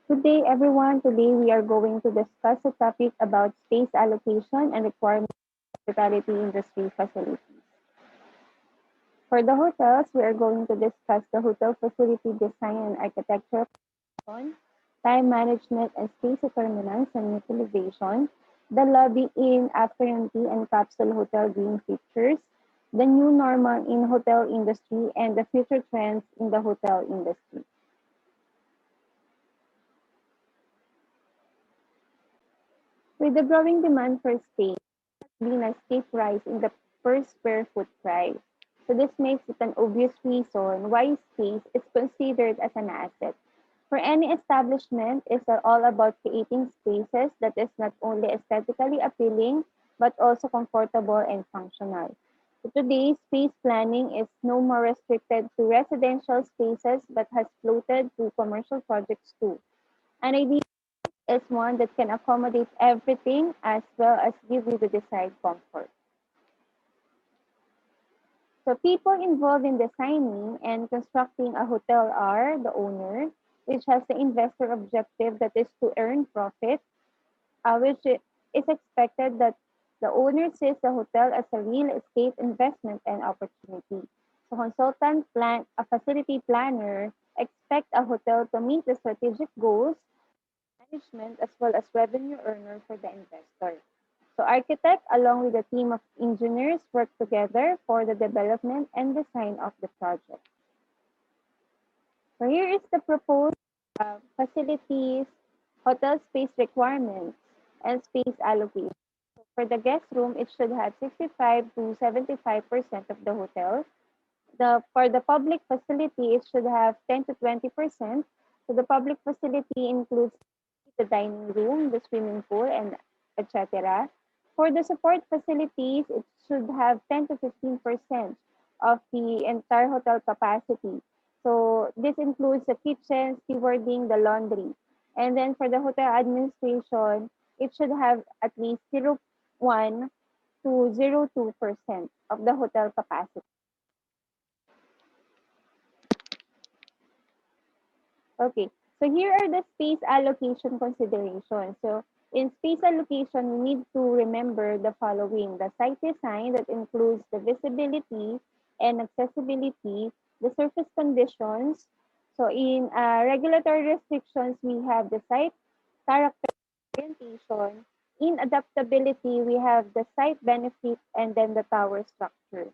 Today, everyone, today we are going to discuss a topic about space allocation and requirements of hospitality industry facilities. For the hotels, we are going to discuss the hotel facility design and architecture, time management and space determinants and utilization, the lobby in afternoon tea and capsule hotel green features, the new normal in hotel industry, and the future trends in the hotel industry. With the growing demand for space, been a steep rise in the per square foot price. So this makes it an obvious reason why space is considered as an asset. For any establishment, it's all about creating spaces that is not only aesthetically appealing, but also comfortable and functional. So today, space planning is no more restricted to residential spaces, but has floated to commercial projects too. An idea is one that can accommodate everything as well as give you the desired comfort. So people involved in designing and constructing a hotel are the owner, which has the investor objective that is to earn profit, which is expected that the owner sees the hotel as a real estate investment and opportunity. So consultant plan, a facility planner expect a hotel to meet the strategic goals management as well as revenue earner for the investor. So architect along with a team of engineers work together for the development and design of the project. So here is the proposed facilities, hotel space requirements, and space allocation. So for the guest room, it should have 65 to 75% of the hotel. For the public facility, it should have 10 to 20%. So the public facility includes the dining room, the swimming pool, and etc. For the support facilities, it should have 10 to 15% of the entire hotel capacity. So this includes the kitchen, stewarding, the laundry. And then for the hotel administration, it should have at least 0.1 to 0.2% of the hotel capacity. Okay, so here are the space allocation considerations. So in space allocation, we need to remember the following. The site design that includes the visibility and accessibility, the surface conditions. So in regulatory restrictions, we have the site character orientation. In adaptability, we have the site benefit and then the tower structure.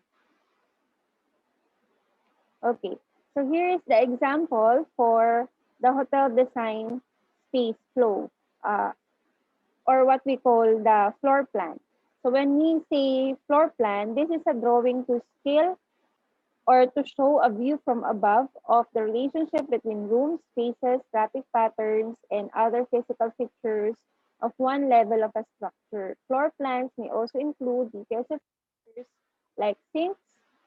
Okay, so here is the example for the hotel design space flow, uh, or what we call the floor plan. So when we say floor plan, this is a drawing to scale or to show a view from above of the relationship between rooms, spaces, traffic patterns, and other physical features of one level of a structure. Floor plans may also include details of features like sinks,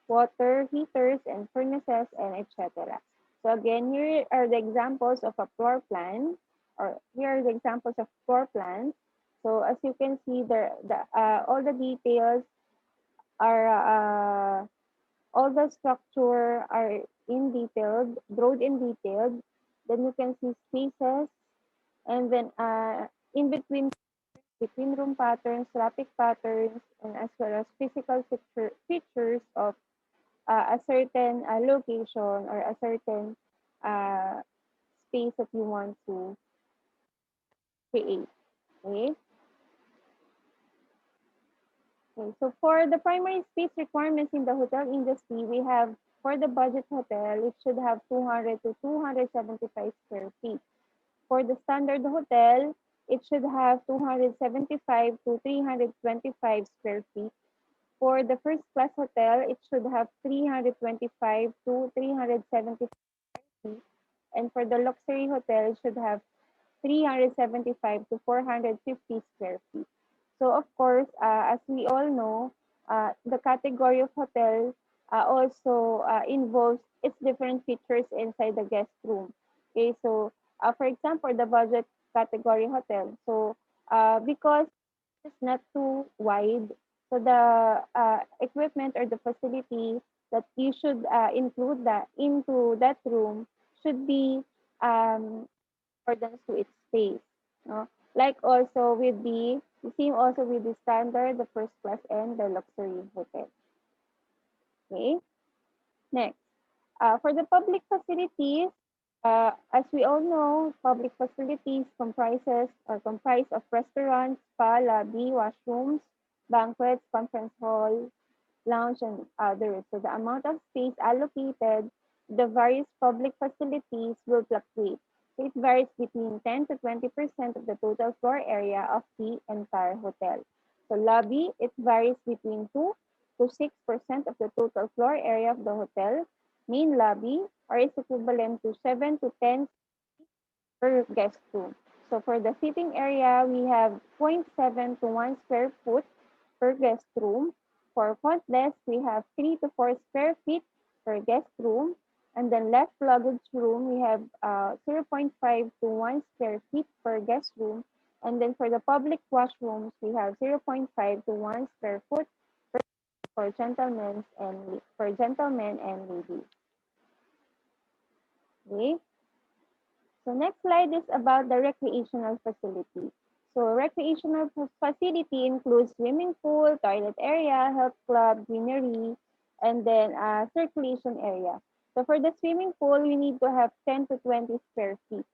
water, heaters, and furnaces, and etc. So again, here are the examples of a floor plan, or here are the examples of floor plans. So as you can see, all the details are all the structure are in detailed, drawn in detailed. Then you can see spaces, and then between room patterns, traffic patterns, and as well as physical features of a certain location or a certain uh, space that you want to create. Okay. Okay, so for the primary space requirements in the hotel industry, we have for the budget hotel, it should have 200 to 275 square feet. For the standard hotel, it should have 275 to 325 square feet. For the first class hotel, it should have 325 to 375 feet. And for the luxury hotel, it should have 375 to 450 square feet. So of course, as we all know, the category of hotel also involves its different features inside the guest room. Okay, so for example, the budget category hotel. So because it's not too wide, so the equipment or the facility that you should include that into that room should be um, accordance to its space. No? Like also with the same also with the standard, the first class, and the luxury hotel. Okay. Next, for the public facilities, as we all know, public facilities comprise of restaurants, spa, lobby, washrooms, banquets, conference hall, lounge, and others. So the amount of space allocated to the various public facilities will fluctuate. So it varies between 10 to 20% of the total floor area of the entire hotel. So lobby, it varies between 2 to 6% of the total floor area of the hotel. Main lobby, or is equivalent to 7 to 10 per guest room. So for the seating area, we have zero point 0.7 to 1 square foot per guest room. For front desk, we have 3 to 4 square feet per guest room. And then left luggage room, we have 0.5 to 1 square feet per guest room. And then for the public washrooms, we have 0.5 to 1 square foot for gentlemen and ladies. Okay. So next slide is about the recreational facility. So recreational facility includes swimming pool, toilet area, health club, greenery, and then circulation area. So for the swimming pool, we need to have 10 to 20 square feet.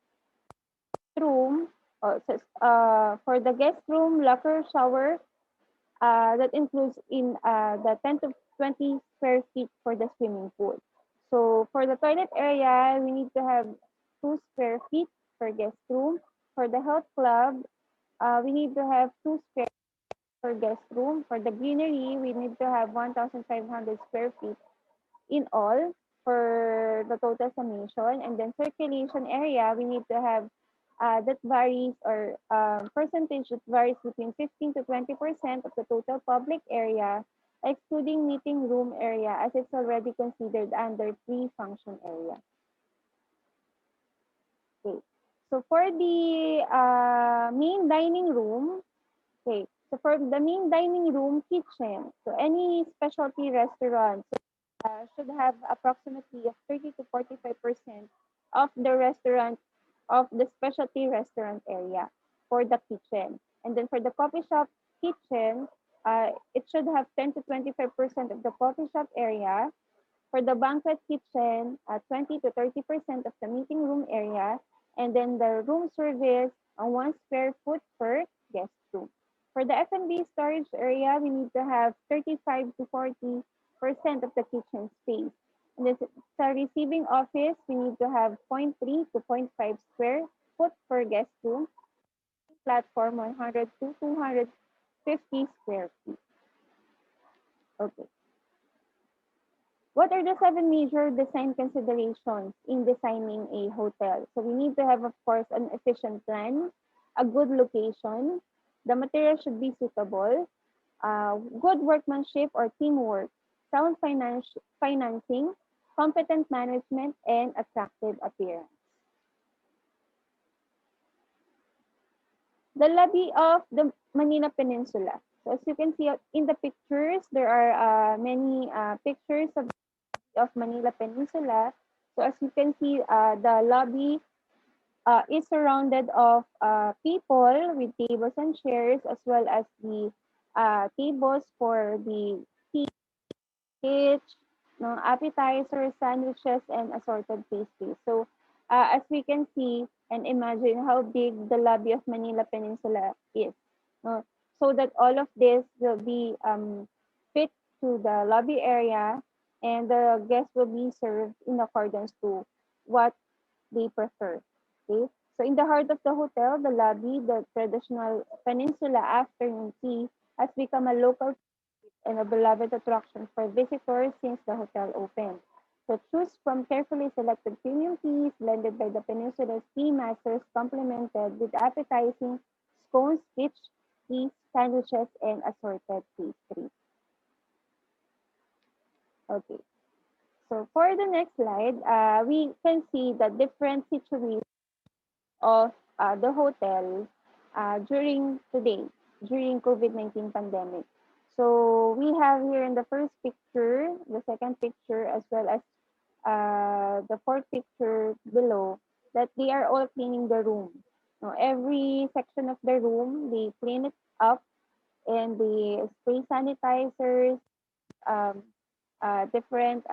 Room, for the guest room, locker, shower, that includes in the 10 to 20 square feet for the swimming pool. So for the toilet area, we need to have 2 square feet per guest room. For the health club, we need to have 2 square per guest room. For the greenery, we need to have 1,500 square feet in all for the total summation. And then circulation area, we need to have that varies or percentage that varies between 15 to 20% of the total public area, excluding meeting room area as it's already considered under pre-function area. Okay. So for the main dining room, okay. So for the main dining room kitchen, so any specialty restaurant should have approximately of 30 to 45% of the restaurant of the specialty restaurant area for the kitchen. And then for the coffee shop kitchen, it should have 10 to 25% of the coffee shop area. For the banquet kitchen, 20 to 30% of the meeting room area. And then the room service, 1 square foot per guest room. For the F&B storage area, we need to have 35 to 40% of the kitchen space. And then sa receiving office, we need to have zero point 0.3 to zero point 0.5 square foot per guest room. Platform, 100 to 250 square feet. Okay. What are the 7 major design considerations in designing a hotel? So we need to have, of course, an efficient plan, a good location, the material should be suitable, good workmanship or teamwork, sound financing, competent management, and attractive appearance. The lobby of the Manila Peninsula. So as you can see in the pictures, there are many pictures of Manila Peninsula. So as you can see, the lobby is surrounded of people with tables and chairs, as well as the tables for the tea, no, appetizers, sandwiches, and assorted pastries. So as we can see and imagine how big the lobby of Manila Peninsula is. No? So that all of this will be fit to the lobby area, and the guests will be served in accordance to what they prefer. Okay? So in the heart of the hotel, the lobby, the traditional peninsula afternoon tea has become a local and a beloved attraction for visitors since the hotel opened. So choose from carefully selected premium teas blended by the peninsula's tea masters, complemented with appetizing scones, rich teas, sandwiches, and assorted pastries. Okay. So for the next slide, we can see the different situations of the hotel during today, during COVID-19 pandemic. So we have here in the first picture, the second picture, as well as the fourth picture below. that they are all cleaning the room. No, every section of the room, they clean it up and they spray sanitizers, um, different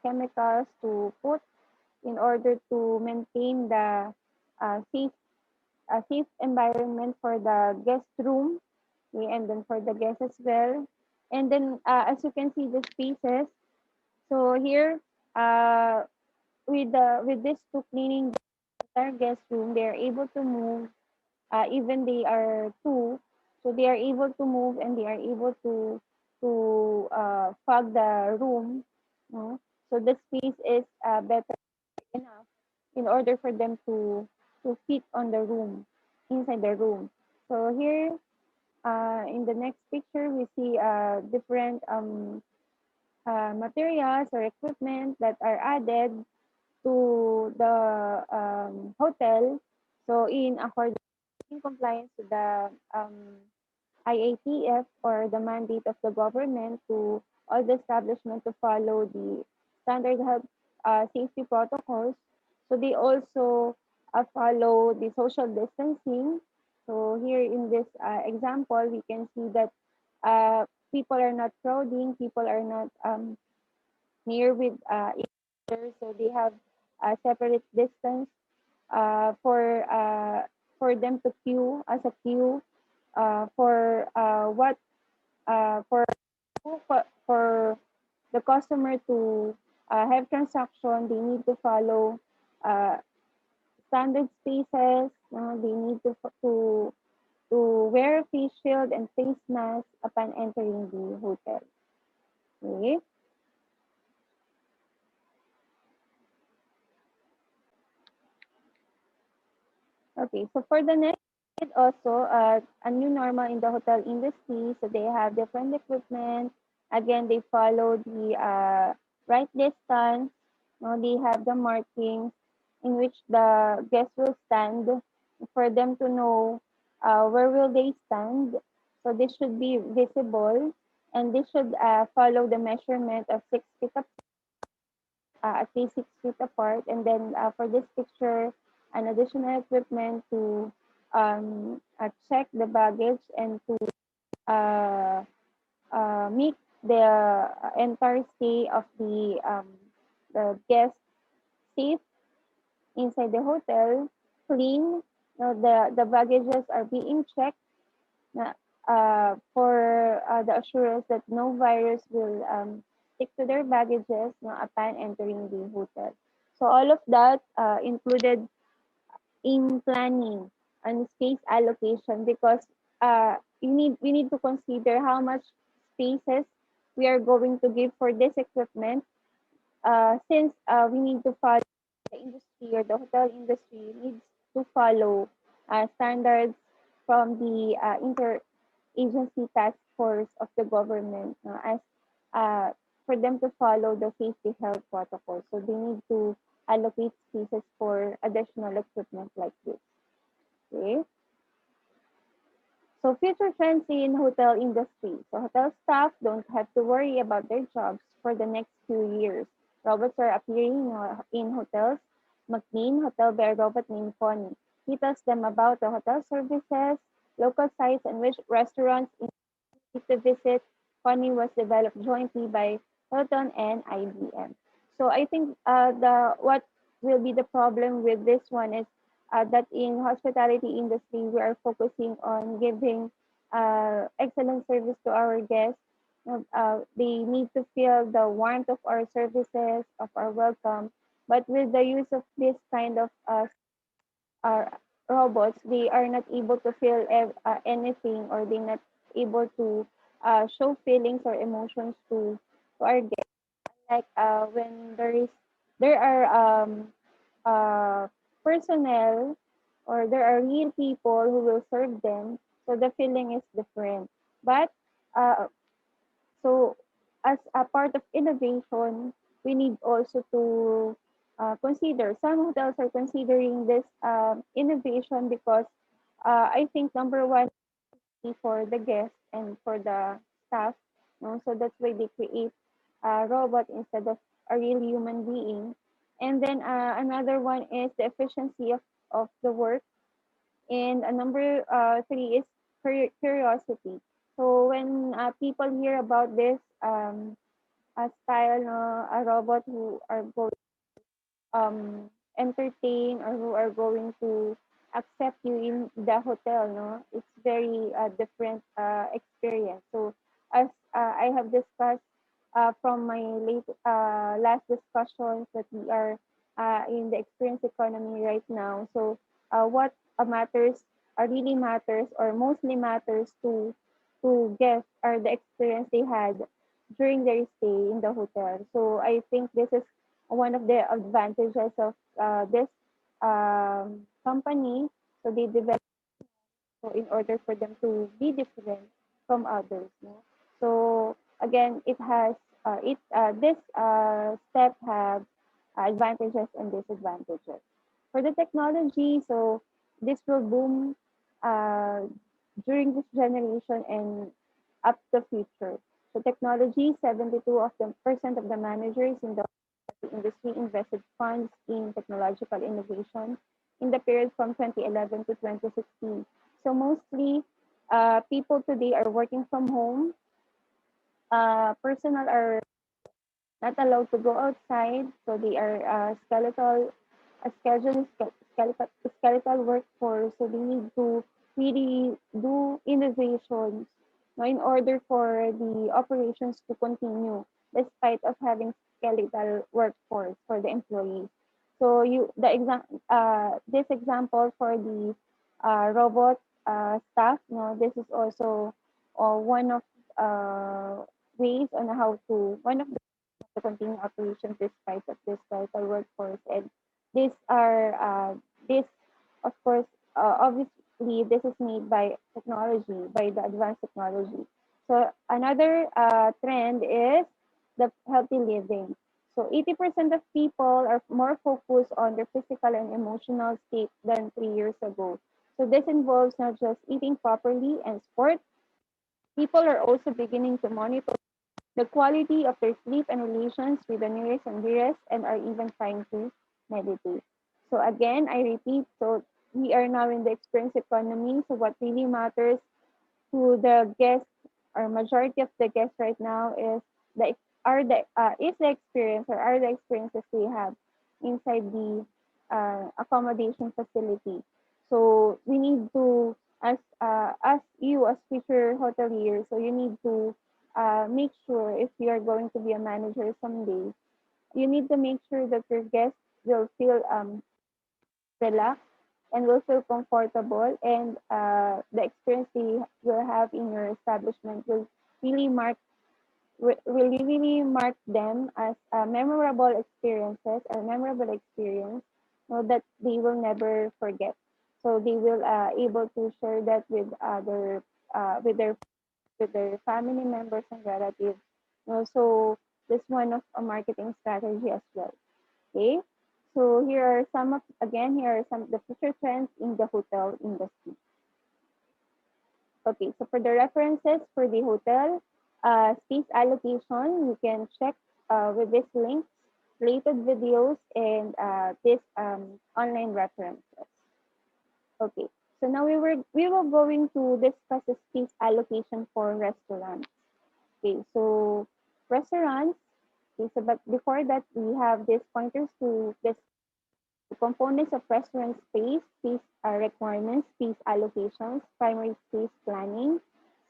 chemicals to put in order to maintain the safe safe environment for the guest room, okay, and then for the guests as well. And then as you can see the spaces, so here uh, with this two cleaning the entire guest room, they are able to move. Even they are two, so they are able to move and they are able to fog the room. No? So the space is better enough in order for them to fit on the room inside the room. So here in the next picture we see different materials or equipment that are added to the hotel. So in compliance with the IATF or the mandate of the government to all the establishment to follow the standard health safety protocols. So they also follow the social distancing. So here in this example, we can see that people are not crowding, people are not near with each other, so they have a separate distance uh, for uh, for them to queue as a queue for what for for the customer to have transaction, they need to follow uh, standard spaces. They need to wear a face shield and face mask upon entering the hotel. Okay. Okay. So for the next also a new normal in the hotel industry. So they have different equipment. Again, they follow the right distance. No, they have the markings in which the guests will stand for them to know where will they stand. So this should be visible and this should follow the measurement of 6 feet at least 6 feet apart. And then for this picture, an additional equipment to check the baggage and to uh, make the entire stay of the guest safe inside the hotel, clean. The baggages are being checked for the assurance that no virus will stick to their baggages upon entering the hotel. So all of that included in planning and space allocation because we need to consider how much spaces we are going to give for this equipment since we need to follow the industry or the hotel industry needs to follow standards from the interagency task force of the government as uh, for them to follow the safety health protocol. So they need to allocate spaces for additional equipment like this. Okay. So future trends in hotel industry. So hotel staff don't have to worry about their jobs for the next few years. Robots are appearing in hotels. McLean Hotel by a robot named Connie. He tells them about the hotel services, local sites, and which restaurants to visit. Connie was developed jointly by Hilton and IBM. So I think the what will be the problem with this one is that in hospitality industry we are focusing on giving excellent service to our guests. They need to feel the warmth of our services, of our welcome. But with the use of this kind of uh, robots, they are not able to feel anything or they're not able to show feelings or emotions to our guests. Like when there are uh, personnel or there are real people who will serve them, so the feeling is different. But uh, so as a part of innovation, we need also to consider. Some hotels are considering this innovation because I think number one for the guests and for the staff. No? So that's why they create a robot instead of a real human being. And then another one is the efficiency of the work. And number three is curiosity. So when people hear about this a style, no, a robot who are going entertain or who are going to accept you in the hotel, no, it's very different experience. So as I have discussed from my last discussions that we are in the experience economy right now. So what matters really matters or mostly matters to guests are the experience they had during their stay in the hotel. So I think this is one of the advantages of this company. So they develop so in order for them to be different from others. No? So again, it has this step have advantages and disadvantages. For the technology, so this will boom uh, during this generation and up the future. So technology, 72 of the percent of the managers in the industry invested funds in technological innovation in the period from 2011 to 2016. So mostly, people today are working from home. Personnel are not allowed to go outside, so they are skeletal workforce. So they need to really do innovations, no, in order for the operations to continue despite of having skeletal workforce for the employees. So this example for the robot staff, no, this is also one of uh, ways on how to one of to continue operations despite of this vital workforce. And these are this of course obviously this is made by technology, by the advanced technology. So another trend is the healthy living. So 80% of people are more focused on their physical and emotional state than 3 years ago. So this involves not just eating properly and sport. People are also beginning to monitor the quality of their sleep and relations with the nearest and dearest, and are even trying to meditate. So again, I repeat, so we are now in the experience economy. So what really matters to the guests or majority of the guests right now is the experience or are the experiences they have inside the accommodation facility. So we need to as you as future hoteliers, so you need to make sure if you are going to be a manager someday, you need to make sure that your guests will feel relaxed and will feel comfortable, and the experience they will have in your establishment will really mark them as memorable experience, so that they will never forget. So they will able to share that with other with their family members and relatives. So this one of a marketing strategy as well. Okay. So here are some of the future trends in the hotel industry. Okay, so for the references for the hotel space allocation, you can check with this link, related videos, and this online references. Okay, so now we will going to discuss the space allocation for restaurants. Okay, so restaurants. Okay, so but before that, we have these pointers to this the components of restaurant space requirements, space allocations, primary space planning,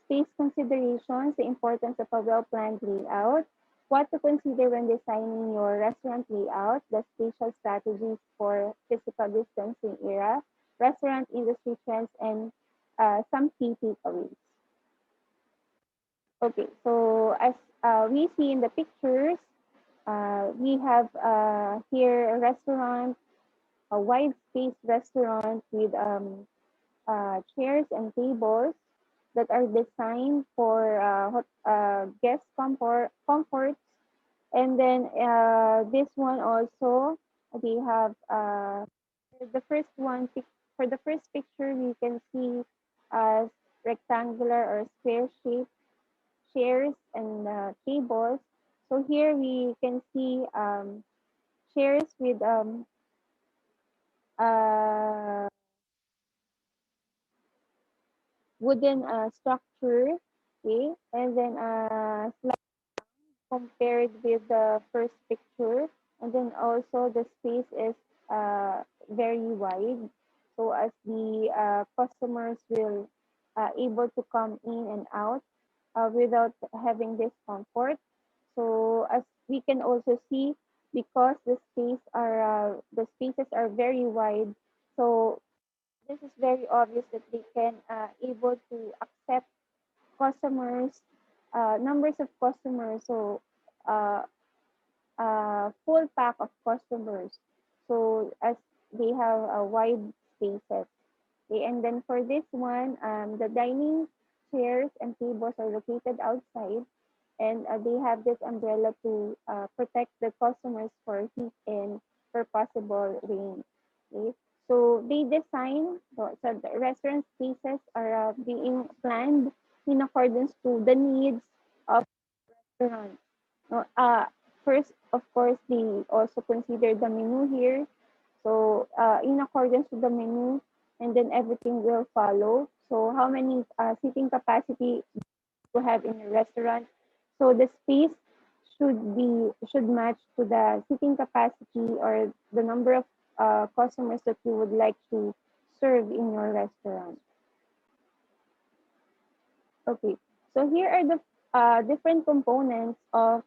space considerations, the importance of a well-planned layout, what to consider when designing your restaurant layout, the spatial strategies for physical distancing era, restaurant industry trends, and some key takeaways. Okay, so as we see in the pictures, we have here a restaurant, a wide space restaurant with chairs and tables that are designed for guest comforts. And then this one also, we have the first one, for the first picture, we can see rectangular or square shaped chairs and tables. So here we can see chairs with uh, wooden structure, okay, and then compared with the first picture, and then also the space is very wide, so as the customers will able to come in and out without having discomfort. So as we can also see, because the spaces are very wide, so this is very obvious that they can able to accept customers, numbers of customers. So uh, full pack of customers. So as they have a wide spaces. Okay, and then for this one, the dining chairs and tables are located outside, and they have this umbrella to protect the customers for heat and for possible rain. Okay, so they design so the restaurant spaces are being planned in accordance to the needs of restaurant. No, first, of course, they also consider the menu here. So, in accordance with the menu, and then everything will follow. So, how many seating capacity to have in a restaurant? So, the space should match to the seating capacity or the number of customers that you would like to serve in your restaurant. Okay. So, here are the different components of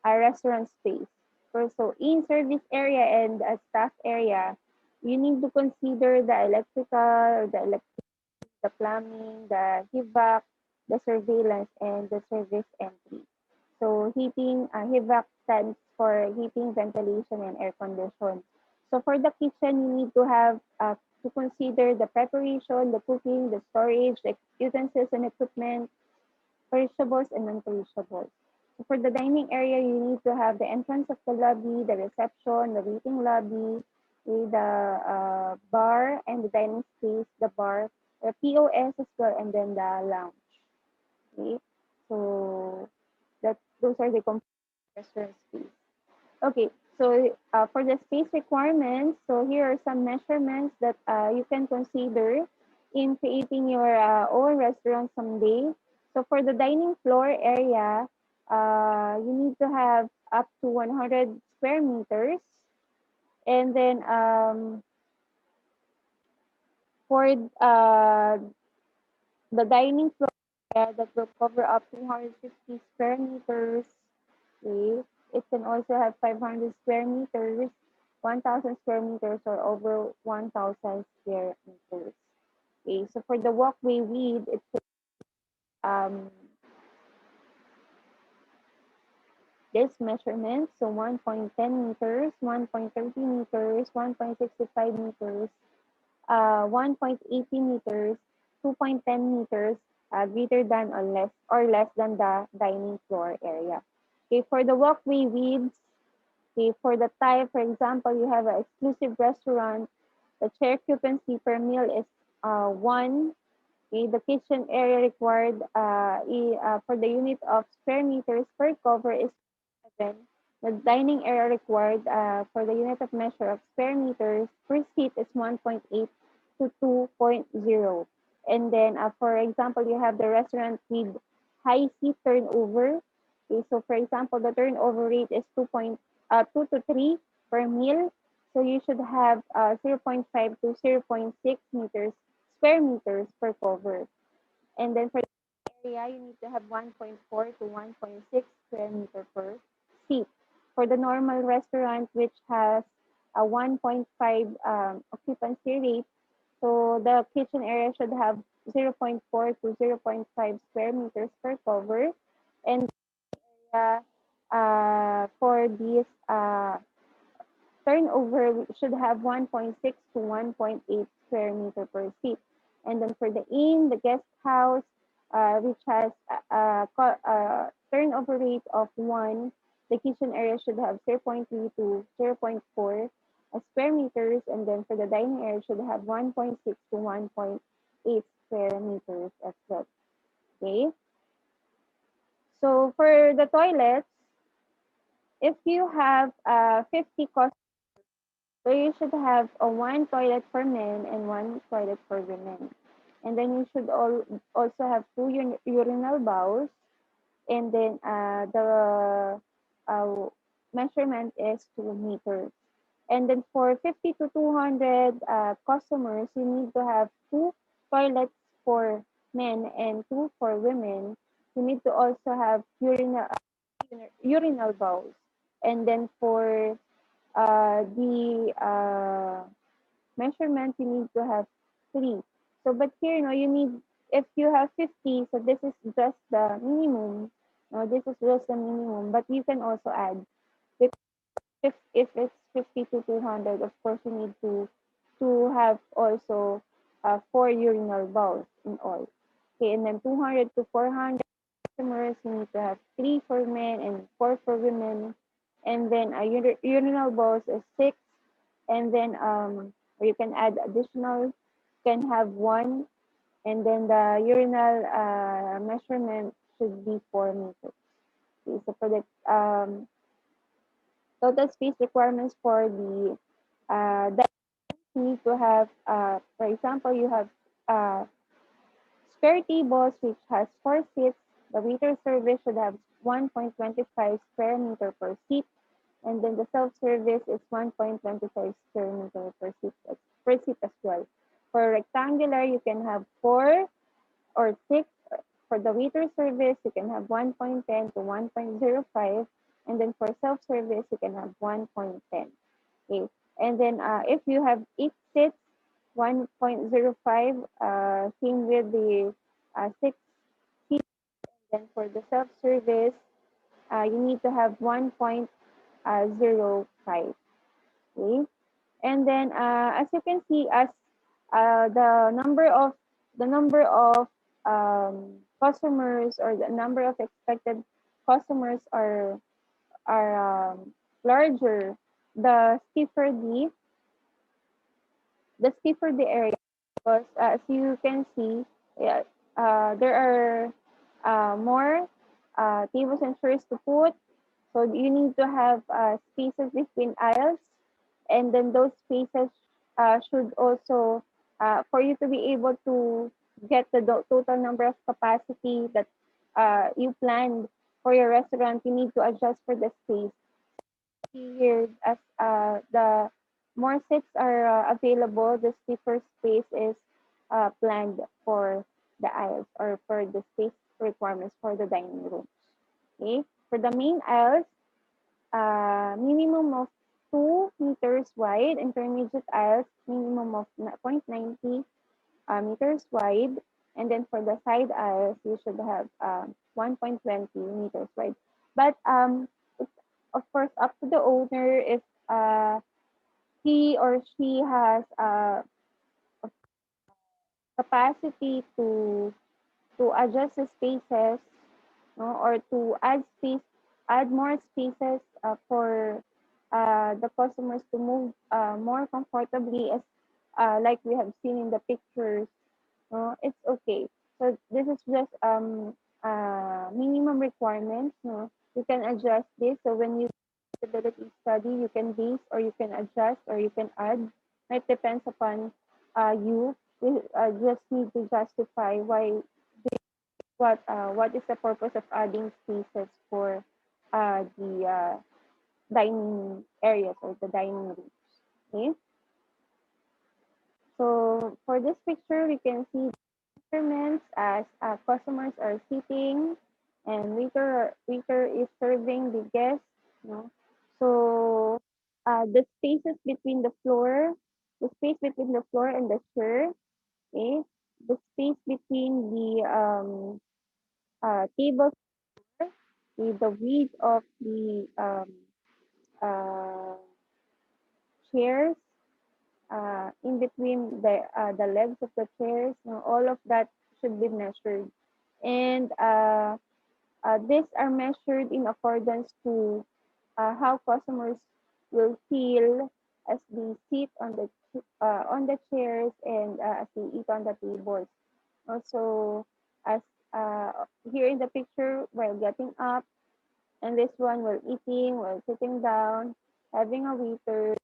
a restaurant space. First, so in service area and a staff area, you need to consider the electrical, the plumbing, the HVAC, the surveillance, and the service entry. So heating, HVAC stands for heating, ventilation, and air condition. So for the kitchen, you need to have to consider the preparation, the cooking, the storage, the utensils and equipment, perishables and non-perishables. So for the dining area, you need to have the entrance of the lobby, the reception, the waiting lobby, the bar and the dining space, the bar, the POS as well, and then the lounge. Okay, so those are the restaurant space. Okay, so for the space requirements, so here are some measurements that you can consider in creating your own restaurant someday. So for the dining floor area, you need to have up to 100 square meters. And then for the dining floor area, that will cover up to 250 square meters. Okay. It can also have 500 square meters, 1,000 square meters, or over 1,000 square meters. Okay, so for the walkway width, it's um, this measurement, so 1.10 meters, 1.30 meters, 1.65 meters, 1.80 meters, 2.10 meters, greater than or less than the dining floor area. Okay, for the walkway widths, okay, for the type, for example, you have an exclusive restaurant, the chair occupancy per meal is 1. Okay, the kitchen area required for the unit of square meters per cover is 7. The dining area required for the unit of measure of square meters per seat is 1.8 to 2.0. And then, for example, you have the restaurant with high seat turnover. Okay, so for example, the turnover rate is 2 to 3 per meal. So you should have zero point 0.5 to zero point 0.6 meters square meters per cover. And then for the area, you need to have 1.4 to 1.6 square meter per seat. For the normal restaurant, which has a 1.5 occupancy rate, so the kitchen area should have zero point 0.4 to zero point 0.5 square meters per cover. And for this turnover should have 1.6 to 1.8 square meter per seat. And then for the inn, the guest house, which has a turnover rate of 1, the kitchen area should have zero point 0.3 to zero point 0.4 square meters. And then for the dining area should have 1.6 to 1.8 square meters as well. Okay. So for the toilets, if you have 50 customers, so you should have a one toilet for men and one toilet for women. And then you should also have two urinal bowls. And then the uh, measurement is 2 meters. And then for 50 to 200 customers, you need to have two toilets for men and two for women. You need to also have urinal bowls. And then for the measurement, you need to have three. So, but here, you need, if you have 50, so this is just the minimum. No, this is just the minimum, but you can also add. If it's 50 to 200, of course, you need to have also four urinal bowls in all. Okay, and then 200 to 400 customers, you need to have three for men and four for women. And then urinal bowls is six. And then or you can add additional, can have one. And then the urinal measurement should be 4 meters. Okay, so for the total space requirements for the that you need to have, for example, you have square tables which has 4 seats. The waiter service should have 1.25 square meter per seat, and then the self-service is 1.25 square meter per seat as well. For rectangular, you can have 4 or 6. For the waiter service, you can have 1.10 to 1.05, and then for self-service, you can have 1.10. Okay. And then if you have 8 seats, 1.05, same with the 6 seats. Then for the self-service, you need to have 1.05. Okay. And then as you can see, as the number of customers, or the number of expected customers are larger, the stiffer the area, because as you can see, yeah, there are more tables and chairs to put. So you need to have spaces between aisles, and then those spaces should also, for you to be able to get the total number of capacity that you planned for your restaurant, you need to adjust for the space. Here, as the more seats are available, the stiffer space is planned for the aisles, or for the space requirements for the dining rooms. Okay, for the main aisles, minimum of 2 meters wide, intermediate aisles minimum of 0.90 meters wide, and then for the side aisles you should have 1.20 meters wide. But it's of course up to the owner if he or she has capacity to adjust the spaces, no, or to add more spaces for the customers to move more comfortably, as like we have seen in the pictures. No, it's okay. So this is just minimum requirements. No, you can adjust this. So when you feasibility study, you can base, or you can adjust, or you can add. It depends upon you. We just need to justify what is the purpose of adding spaces for the dining areas, or the dining rooms. Okay. So for this picture, we can see measurements as customers are sitting, and waiter is serving the guests. No? So the spaces between the space between the floor and the chair, okay, the space between the tables, the width of the uh, chairs, in between the legs of the chairs, all of that should be measured. And these are measured in accordance to how customers will feel as they sit on the chairs, and as they eat on the tables. Also, as here in the picture, while getting up And this one while eating, while sitting down, having a waiter,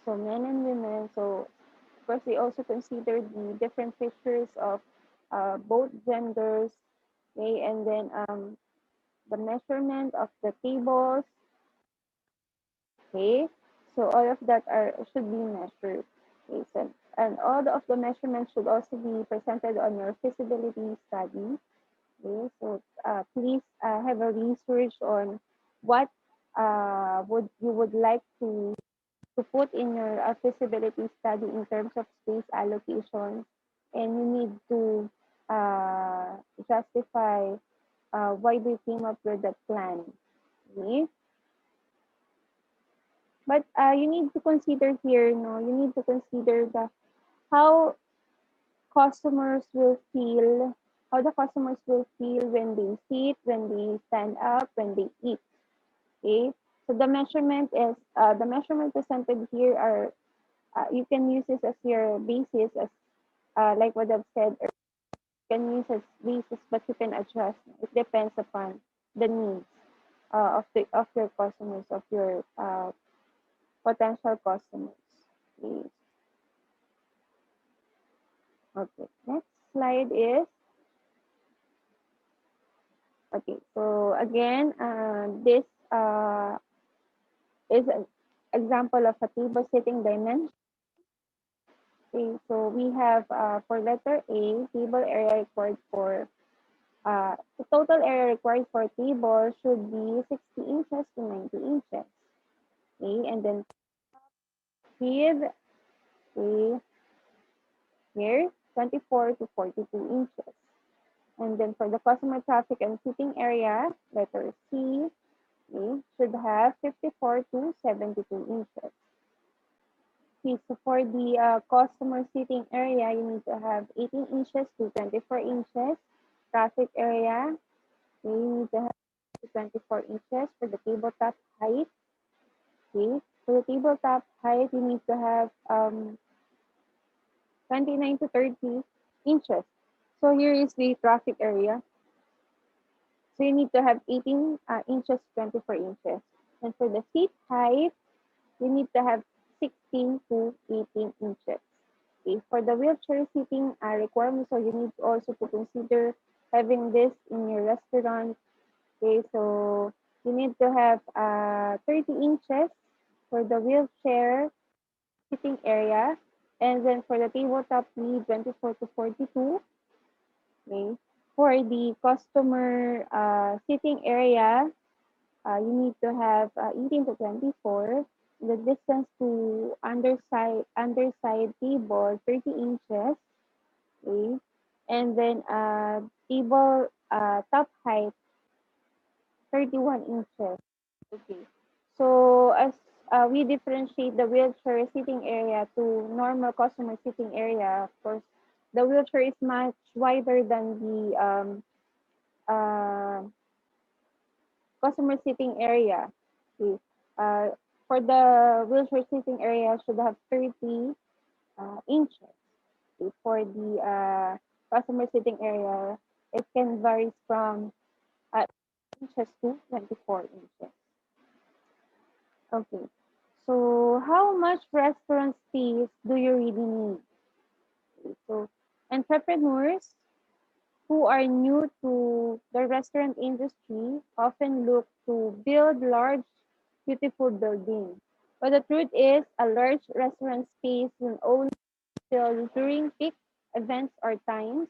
so men and women. So of course, they also consider the different features of both genders, okay, and then the measurement of the tables, okay. So all of that are should be measured, okay. So, and all of the measurements should also be presented on your feasibility study, okay. So please have a research on what would you would like to put in your feasibility study in terms of space allocation, and you need to justify why they came up with that plan. Okay? But you need to consider here, no, you need to consider the how customers will feel, how the customers will feel when they sit, when they stand up, when they eat. Okay, so the measurement presented here are you can use this as your basis as like what I've said earlier, you can use as basis, but you can adjust. It depends upon the needs of your customers, of your potential customers. Okay. Okay. Next slide is okay. So again, this is an example of a table sitting dimension. Okay, so we have for letter A, table area required for the total area required for a table should be 60 inches to 90 inches. Okay, and then width, okay, here 24 to 42 inches. And then for the customer traffic and seating area, letter C, okay, should have 54 to 72 inches. Okay, so for the customer seating area, you need to have 18 inches to 24 inches. Traffic area, okay, you need to have 24 inches for the tabletop height. Okay, for the tabletop height, you need to have 29 to 30 inches. So here is the traffic area. So you need to have 18 inches, 24 inches. And for the seat height, you need to have 16 to 18 inches. Okay, for the wheelchair seating requirements, so you need also to consider having this in your restaurant. Okay, so you need to have 30 inches for the wheelchair sitting area, and then for the tabletop, we need 24 to 42. Okay, for the customer sitting area, you need to have 18 to 24. The distance to underside table 30 inches. Okay, and then table top height 31 inches. Okay. So as we differentiate the wheelchair sitting area to normal customer sitting area, of course, the wheelchair is much wider than the uh, customer sitting area. Okay. Uh, for the wheelchair sitting area, should have 30 inches. Okay. For the customer sitting area, it can vary from inches to 24 inches. Okay. So how much restaurant space do you really need? Okay, so entrepreneurs who are new to the restaurant industry often look to build large, beautiful buildings. But the truth is, a large restaurant space will only fill during peak events or times,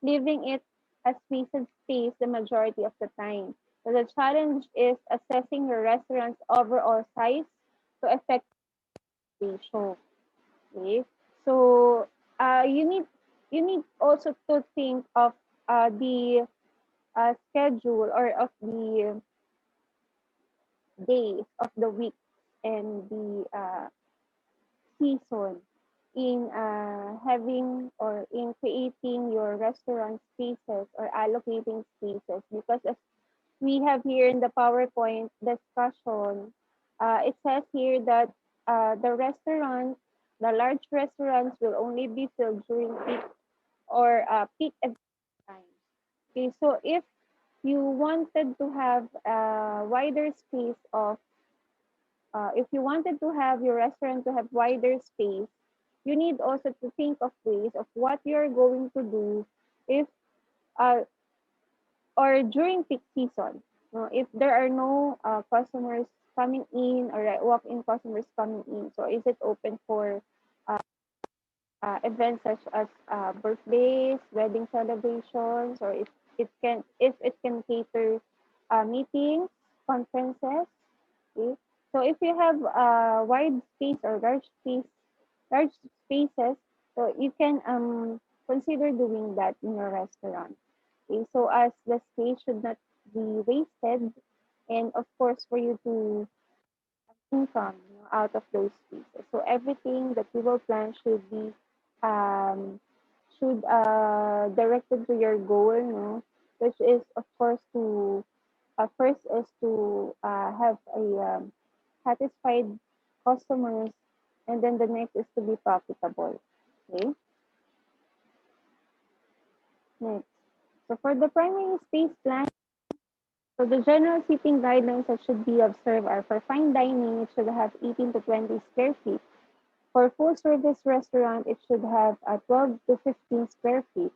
leaving it as wasted space the majority of the time. So the challenge is assessing your restaurant's overall size to affect ratio. Okay, so you need also to think of the schedule or of the days of the week and the season in having or in creating your restaurant spaces or allocating spaces, because as we have here in the PowerPoint discussion, it says here that the large restaurants will only be filled during peak or peak event times. Okay, so if you wanted to have a wider space of, if you wanted to have your restaurant to have wider space, you need also to think of ways of what you're going to do if, uh, or during peak season. No, if there are no customers coming in, or walk-in customers coming in, so is it open for uh, events such as birthdays, wedding celebrations, or if it can cater meetings, conferences. Okay? So if you have wide space or large spaces, so you can consider doing that in your restaurant. Okay? So as the space should not be wasted, and of course for you to income, out of those pieces. So everything that you will plan um, should directed to your goal, no? Which is of course to first is to have a satisfied customers, and then the next is to be profitable. Okay, next. So for the primary space plan, so the general seating guidelines that should be observed are for fine dining, it should have 18 to 20 square feet. For full service restaurant, it should have 12 to 15 square feet.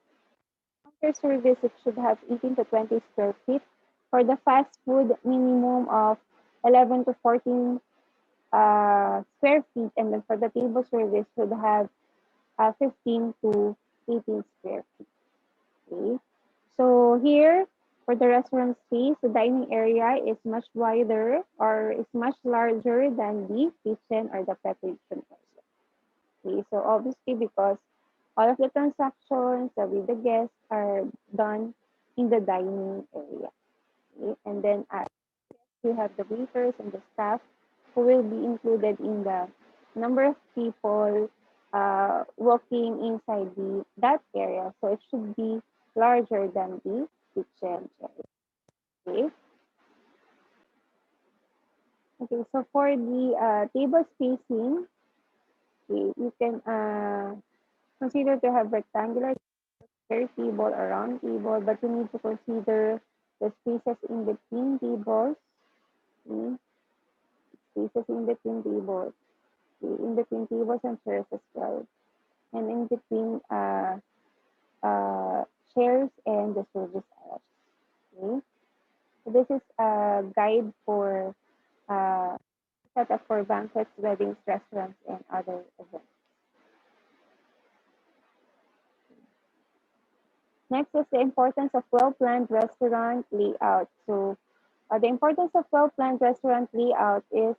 Counter service, it should have 18 to 20 square feet. For the fast food, minimum of 11 to 14 square feet. And then for the table service, should have 15 to 18 square feet. Okay. So here, for the restaurant space, the dining area is much wider or is much larger than the kitchen or the preparation area. Okay, so obviously because all of the transactions with the guests are done in the dining area. Okay? And then you have the waiters and the staff who will be included in the number of people working inside that area. So it should be larger than the kitchen area. Okay. Okay. So for the table spacing, okay, you can consider to have rectangular square table or round table, but you need to consider the spaces in between tables, okay? Spaces in between tables, okay? In between tables and chairs as well, and in between uh, chairs and the service aisles. Okay? So this is a guide for setup for banquets, weddings, restaurants, and other events. Next is the importance of well-planned restaurant layout. So the importance of well-planned restaurant layout is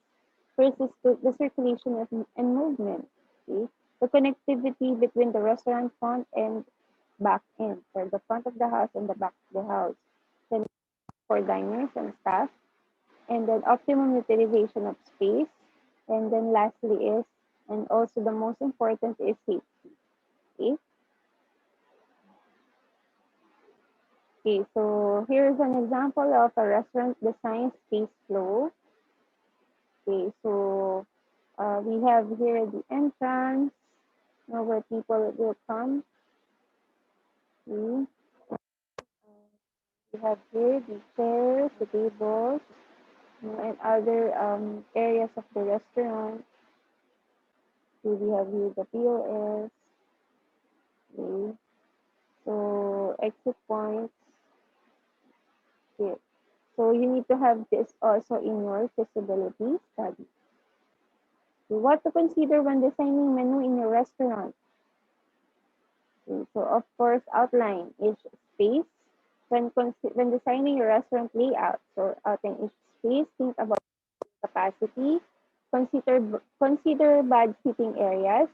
first is the circulation and movement. Okay? The connectivity between the restaurant front and back end, or the front of the house and the back of the house. Then for diners and staff, and then optimum utilization of space. And then lastly is, and also the most important is safety. Okay? Okay, so here's an example of a restaurant design space flow. Okay, so we have here the entrance, where people will come. Okay. We have here the chairs, the tables, and other areas of the restaurant. Okay, we have here the POS. Okay. So exit points here. So you need to have this also in your feasibility study. Okay, what to consider when designing menu in your restaurant? Okay, so of course, outline each space when designing your restaurant layout. So outline each space, think about capacity, consider bad seating areas.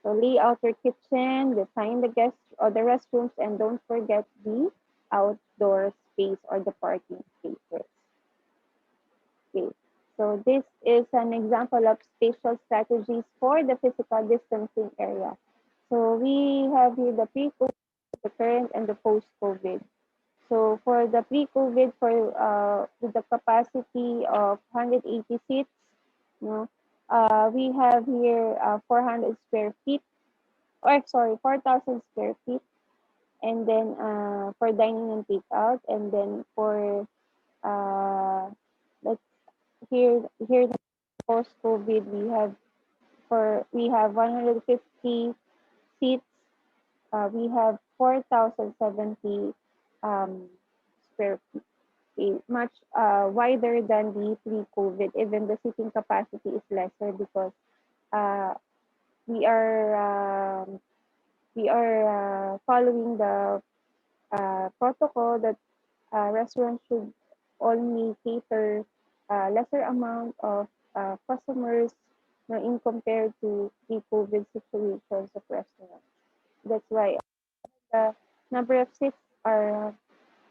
So lay out your kitchen, design the guest or the restrooms, and don't forget the outdoor space or the parking spaces. Okay. So this is an example of spatial strategies for the physical distancing area. So we have here the pre-COVID, the current, and the post-COVID. So for the pre-COVID, for with the capacity of 180 seats, you know, we have here 400 square feet, or sorry, 4,000 square feet. and then for dining and takeout, and then for uh, let's here post COVID we have 150 seats. We have 4,070 um, square feet, much wider than the pre-COVID. Even the seating capacity is lesser because uh, we are following the protocol that restaurants should only cater lesser amount of customers, in compared to the COVID situations of restaurants. That's why the number of seats are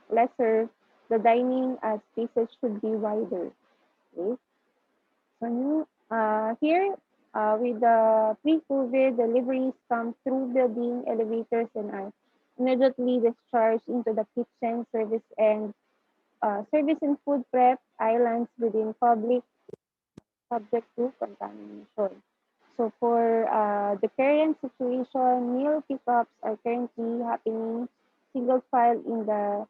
lesser. The dining spaces should be wider. Okay? So here, with the pre-COVID, deliveries come through building elevators and are immediately discharged into the kitchen service and food prep islands within public subject to contamination. So for the current situation, meal pickups are currently happening single file in the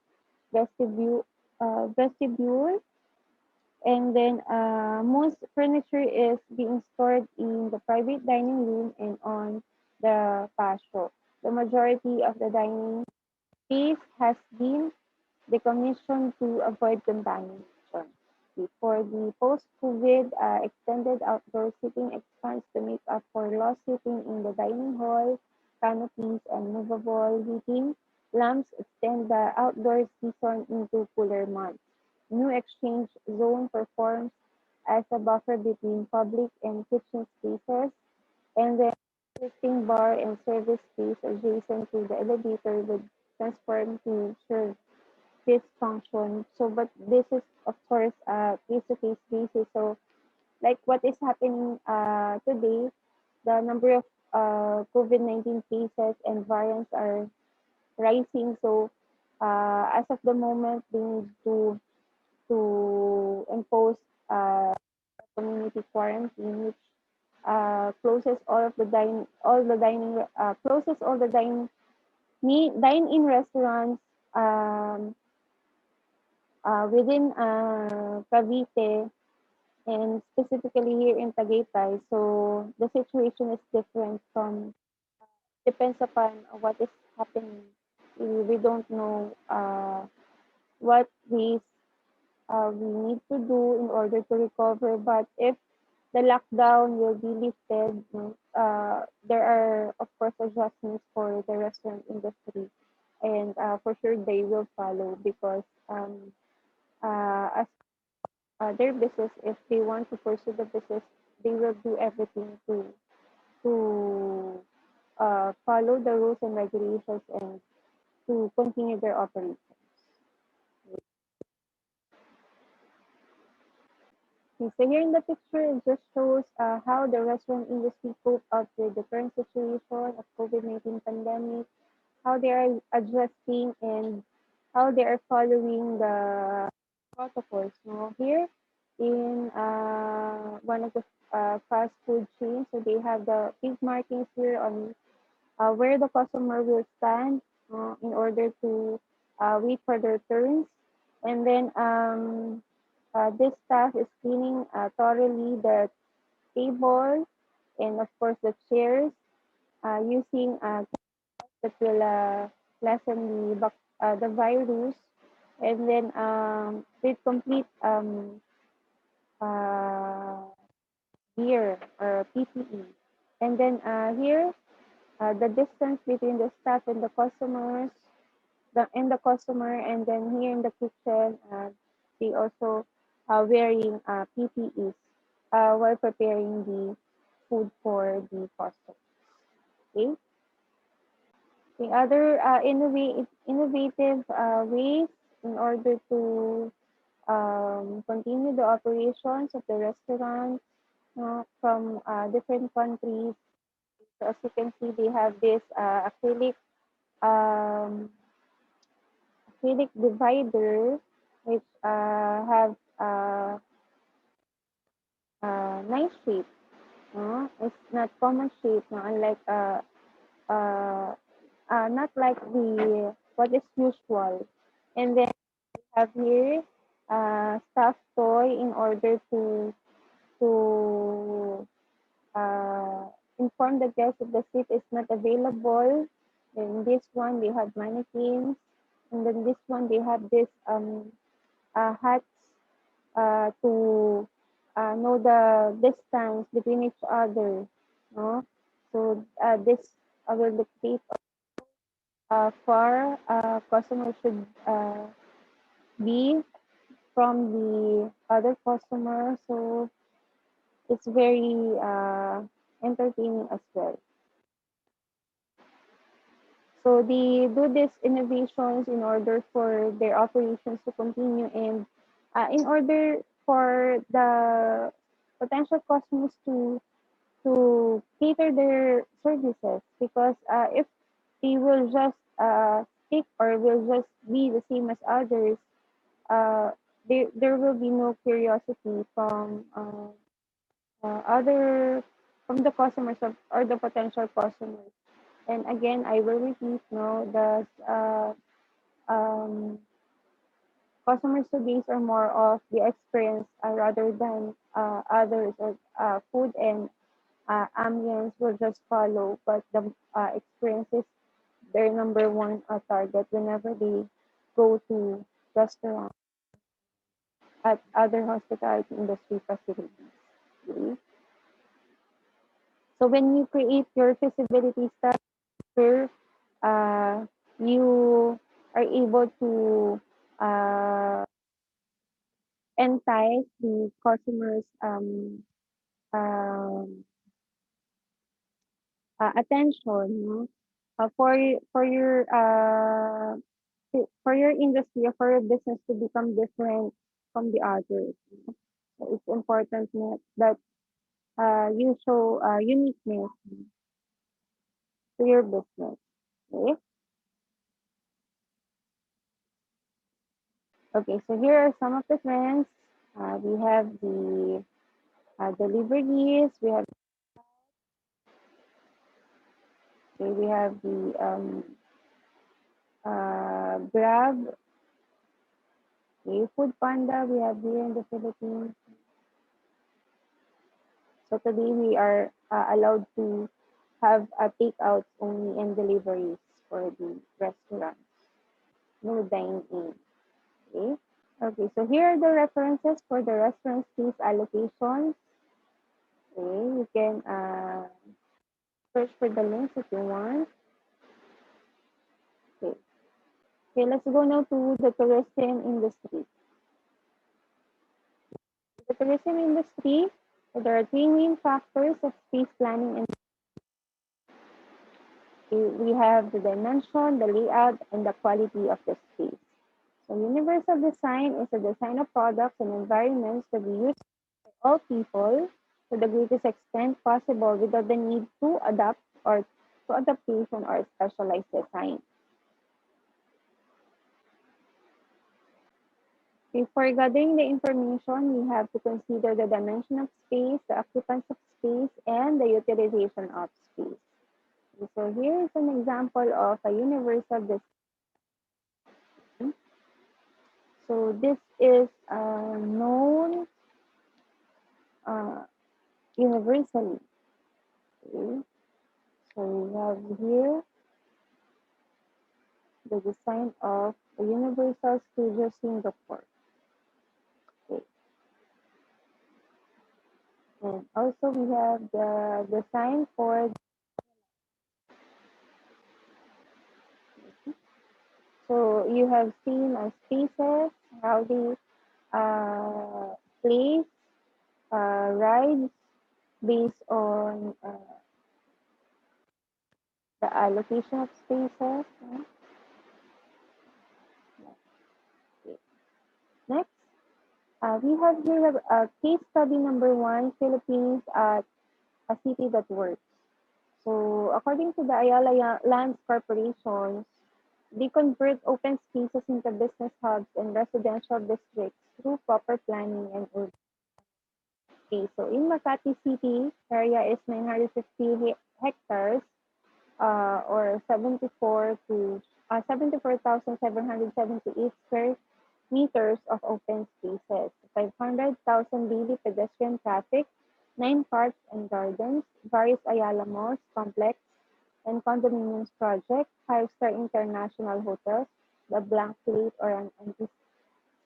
vestibule, and then most furniture is being stored in the private dining room and on the patio. The majority of the dining space has been decommissioned to avoid contamination. For the post-COVID, extended outdoor seating expands to make up for lost seating in the dining hall, canopies, and movable heating lamps extend the outdoor season into cooler months. New exchange zone performs as a buffer between public and kitchen spaces, and the existing bar and service space adjacent to the elevator would transform to serve this function. So, but this is of course case-to-case basis. So, like what is happening today, the number of COVID-19 cases and variants are rising. So, as of the moment, they need to impose community quarantine, which closes all the dining, closes all the dine-in restaurants within Cavite, and specifically here in Tagaytay. So the situation is different from depends upon what is happening. We don't know what we need to do in order to recover. But if the lockdown will be lifted, there are of course adjustments for the restaurant industry, and for sure they will follow because as their business, if they want to pursue the business, they will do everything to follow the rules and regulations and to continue their operations. Okay, so here in the picture, it just shows how the restaurant industry coped up with the current situation of COVID-19 pandemic, how they are adjusting and how they are following the protocols. So here in one of the fast food chains, so they have the big markings here on where the customer will stand in order to wait for their turns. And then this staff is cleaning thoroughly the table and of course the chairs using that will lessen the virus, and then with complete uh, gear or PPE. And then here, the distance between the staff and the customer, and then here in the kitchen, they also wearing PPEs while preparing the food for the customer. Okay. The other innovative ways in order to continue the operations of the restaurant from different countries. So as you can see, they have this um, acrylic divider, which have nice shape. It's not common shape, unlike not like the what is usual. And then we have here stuffed toy in order to inform the guest if the seat is not available. Then this one they have mannequins, and then this one they have this hats to know the distance between each other. No, so this will dictate far customer should be from the other customer. So it's very entertaining as well. So they do these innovations in order for their operations to continue and in order for the potential customers to cater their services because if they will just stick or will just be the same as others, there will be no curiosity from other from the customers or the potential customers. And again, I will repeat, no, the customers today are more of the experience rather than others or food and ambience will just follow, but the experience is their number one target whenever they go to restaurants at other hospitality industry facilities. Okay? So when you create your feasibility structure, uh, you are able to uh, entice the customers um, attention, no? For your industry or for your business to become different from the others. So it's important that you show uniqueness to your business. Okay. Okay. So here are some of the trends. We have the deliveries. We have the Grab, Food Panda. We have here in the Philippines. So today we are allowed to have takeouts only and deliveries for the restaurants. No dine-in. Okay. Okay. So here are the references for the restaurant fees allocations. Okay. You can search for the links if you want. Okay. Okay. Let's go now to the tourism industry. The tourism industry, so there are three main factors of space planning and we have the dimension, the layout, and the quality of the space. So universal design is a design of products and environments to be used by all people to the greatest extent possible without the need to adapt or to adaptation or specialized design. Before gathering the information, we have to consider the dimension of space, the occupants of space, and the utilization of space. So here is an example of a universal design. So this is known uh, universally. Okay. So we have here the design of a Universal Studio Singapore. Okay. And also we have the design for, so you have seen spaces, how they place rides based on the allocation of spaces. Okay. Next, we have here case study number one, Philippines at a city that works. So according to the Ayala Lands Corporation, they convert open spaces into business hubs and residential districts through proper planning and urban space. So in Makati City, area is 950 hectares, or 74,778 square meters of open spaces, 500,000 daily pedestrian traffic, 9 parks and gardens, various Ayala malls, complex, and condominiums project, five-star international hotels, the blank slate or an empty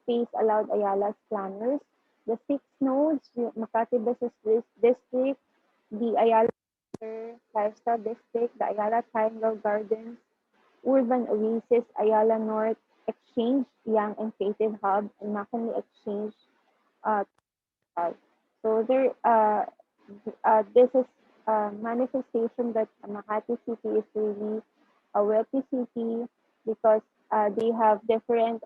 space allowed Ayala's planners, the six nodes, Makati Business District, the Ayala Lifestyle District, the Ayala Triangle Gardens, Urban Oasis, Ayala North, Exchange, Young and Creative Hub, and McKinley Exchange. Uh, Hub. So this is a manifestation that Makati City is really a wealthy city because they have different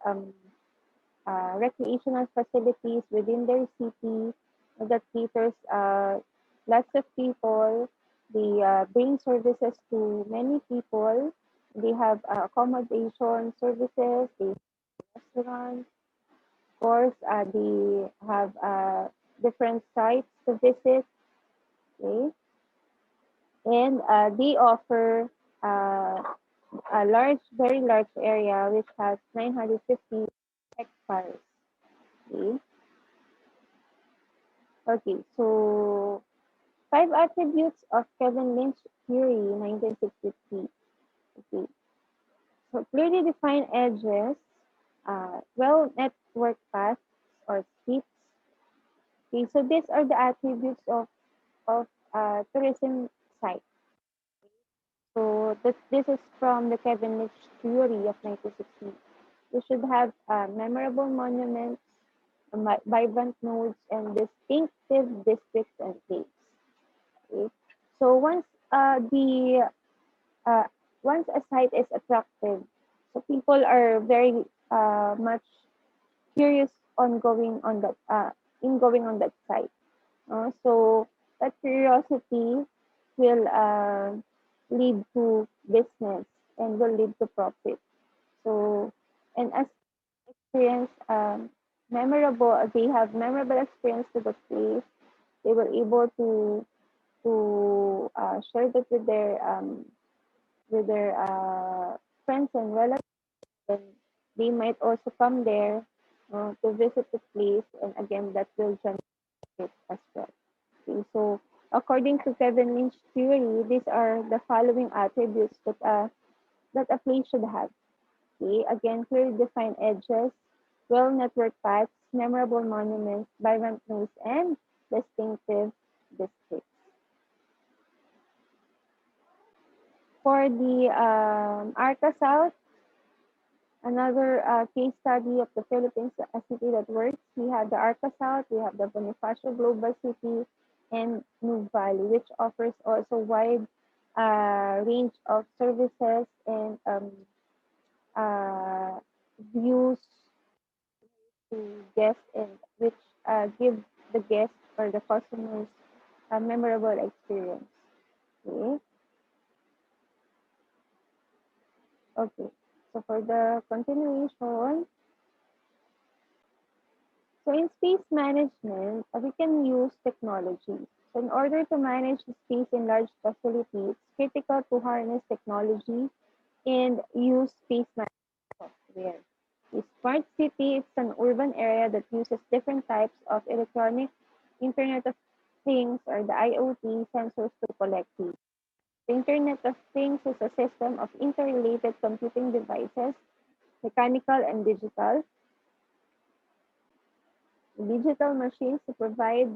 recreational facilities within their city that caters lots of people. They bring services to many people. They have accommodation services, they have restaurants. Of course, they have different sites to visit. Okay? And they offer a large, very large area which has 950 hectares. Okay? Okay, so five attributes of Kevin Lynch theory, 1963. Okay, so clearly defined edges, well-networked paths or streets. Okay, so these are the attributes of tourism site. So this is from the Kevin Lynch theory of 1960. You should have memorable monuments, vibrant nodes, and distinctive districts and places. Okay? So the uh, once a site is attractive, so people are very much curious on going on that site. So that curiosity will lead to business and will lead to profit. So and as experience they have memorable experience to the place. They were able to share that with their friends and relatives. And they might also come there to visit the place, and again, that will generate as well. Okay, so according to Kevin Lynch theory, these are the following attributes that a place should have. Okay, again, clearly defined edges, well-networked paths, memorable monuments, vibrant nodes, and distinctive districts. For the Arca South, another case study of the Philippines, a city that works, we have the Arca South, we have the Bonifacio Global City, and New Valley, which offers also wide range of services and uh, views to guests, and which give the guests or the customers a memorable experience. Okay. Okay. So for the continuation, so in space management, we can use technology. So in order to manage the space in large facilities, it's critical to harness technology and use space management software. A smart city is an urban area that uses different types of electronic Internet of Things or the IoT sensors to collect data. The Internet of Things is a system of interrelated computing devices, mechanical and digital machines to provide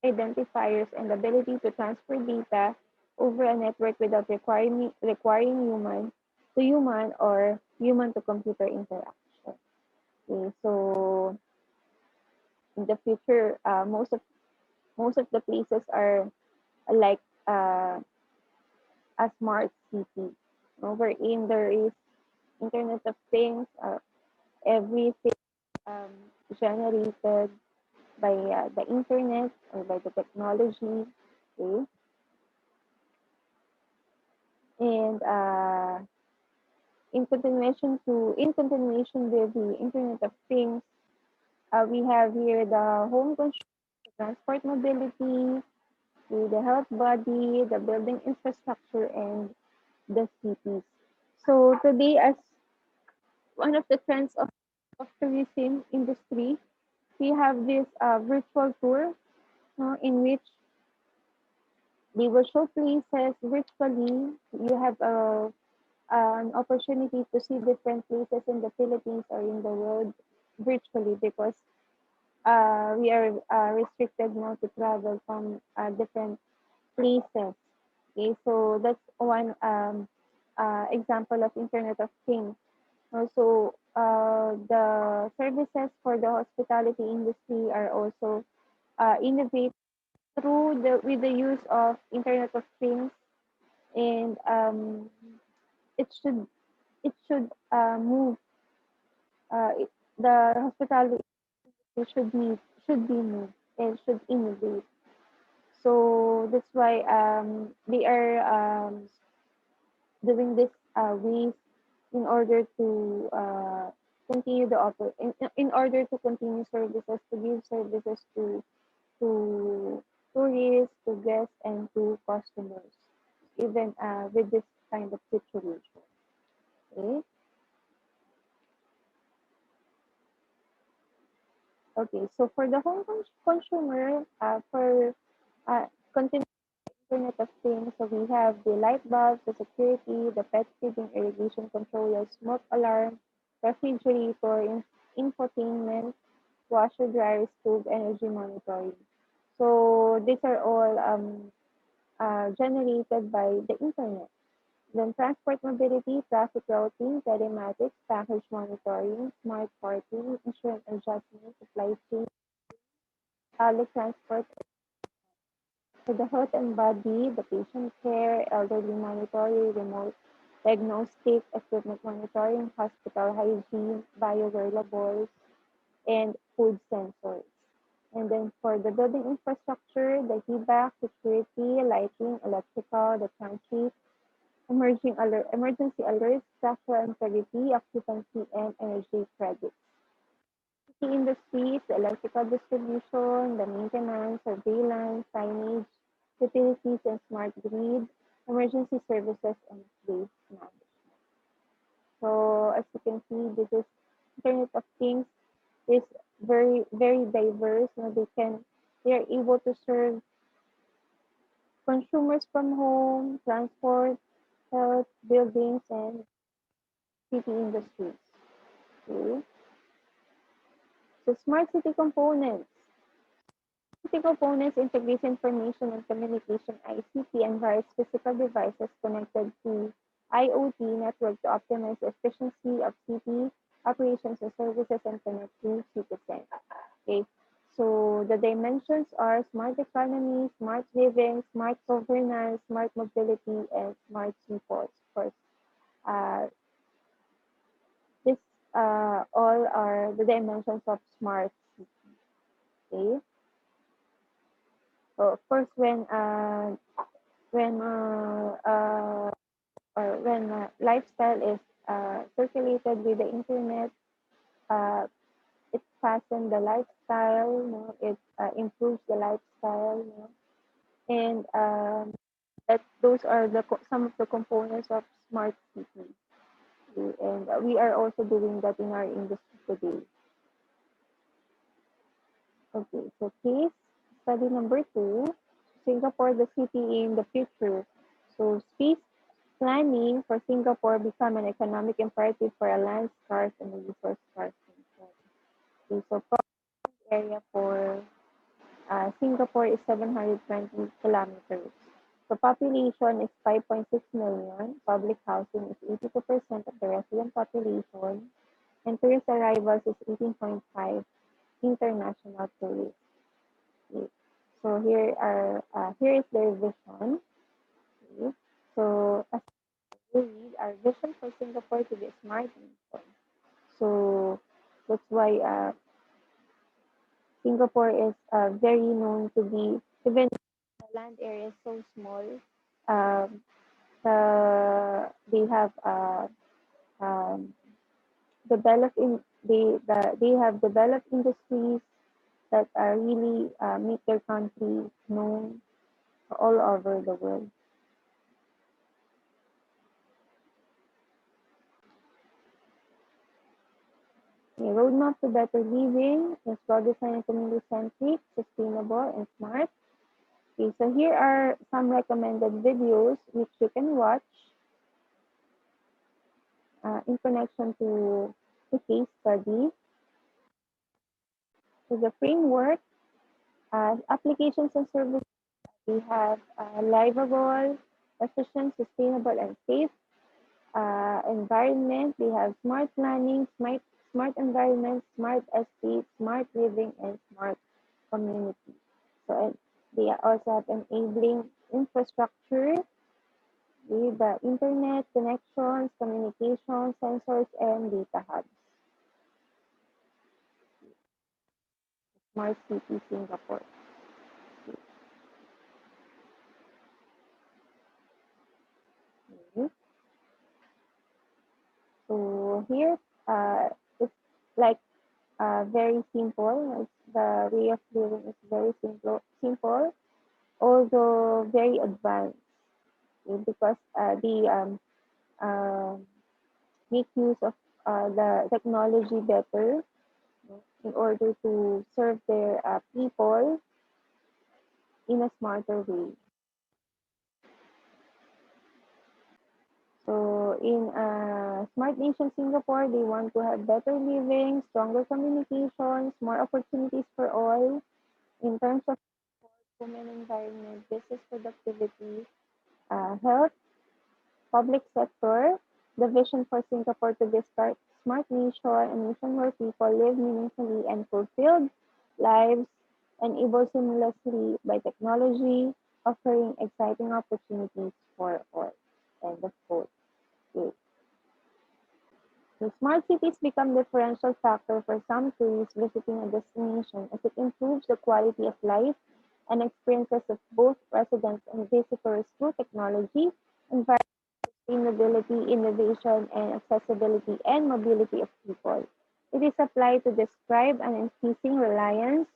identifiers and the ability to transfer data over a network without requiring human or human to computer interaction. Okay, so in the future, most of the places are like a smart city, wherein there is Internet of Things, everything um, generated by the internet or by the technology. Okay, and in continuation with the Internet of Things, we have here the home construction, transport mobility, the health body, the building infrastructure, and the cities. So today, as one of the trends of tourism industry, we have this virtual tour, in which they will show places virtually. You have an opportunity to see different places in the Philippines or in the world virtually, because we are restricted now to travel from different places. Okay, so that's one example of Internet of Things. Also, the services for the hospitality industry are also innovated through the with the use of Internet of Things, and it should move. The hospitality should be moved and should innovate. So that's why they are doing this ways in order to continue in order to continue services, to give services to tourists, to guests, and to customers, even with this kind of situation. Okay. Okay. So for the consumer, for uh, continue Internet of Things, so we have the light bulbs, the security, the pet feeding, irrigation control, your smoke alarm, refrigerator, infotainment, washer, dryer, stove, energy monitoring. So these are all generated by the internet. Then transport mobility, traffic routing, telematics, package monitoring, smart parking, insurance adjustment, supply chain, public transport. So the health and body, the patient care, elderly monitoring, remote diagnostic, equipment monitoring, hospital hygiene, biowearables, and food sensors. And then for the building infrastructure, the HVAC, security, lighting, electrical, the transit, emergency alerts, structural integrity, occupancy, and energy credits. The industries, the electrical distribution, the maintenance, surveillance, signage, utilities and smart grid, emergency services, and waste management. So as you can see, this is Internet of Things is very diverse. They are able to serve consumers from home, transport, health, buildings, and city industries. Okay. So smart city components. City components integrate information and communication ICT and various physical devices connected to IoT network to optimize the efficiency of city operations and services and connect to citizens. Okay. So the dimensions are smart economy, smart living, smart governance, smart mobility, and smart people. Of course, uh, this all are the dimensions of smart city. Okay. So of course, when or when lifestyle is circulated with the internet, uh, it fastens the lifestyle. It improves the lifestyle. And that those are some of the components of smart city. Okay, and we are also doing that in our industry today. Okay, so case study number 2, Singapore, the city in the future. So space planning for Singapore become an economic imperative for a land scarce and a resource scarce nation. Okay, so problem area for Singapore is 720 kilometers. The population is 5.6 million. Public housing is 82% of the resident population. And tourist arrivals is 18.5 international tourists. Okay. So here is their vision. Okay. So as we read, our vision for Singapore to be a smart nation. So that's why Singapore is very known to be, even the land area is so small. Um, they have um, developed in they have developed industries that are really make their country known all over the world. A roadmap to better living is well-designed and community-centric, sustainable, and smart. Okay, so here are some recommended videos which you can watch in connection to the case study. So the framework, applications and services, we have livable, efficient, sustainable, and safe environment. We have smart planning, smart environment, smart estate, smart living, and smart community. So they also have enabling infrastructure with the internet connections, communication, sensors, and data hubs. Smart City Singapore. Okay. So here, it's like very simple. The way of living is very simple, although very advanced. Okay, because they uh, make use of the technology better, in order to serve their people in a smarter way. So in Smart Nation Singapore, they want to have better living, stronger communications, more opportunities for all in terms of human environment, business productivity, health, public sector. The vision for Singapore to be a smart nation, a nation where people live meaningfully and fulfilled lives, enabled seamlessly by technology, offering exciting opportunities for all. End of quote. Okay. The smart cities become differential factor for some tourists visiting a destination as it improves the quality of life and experiences of both residents and visitors through technology, environment, sustainability, innovation, and accessibility and mobility of people. It is applied to describe an increasing reliance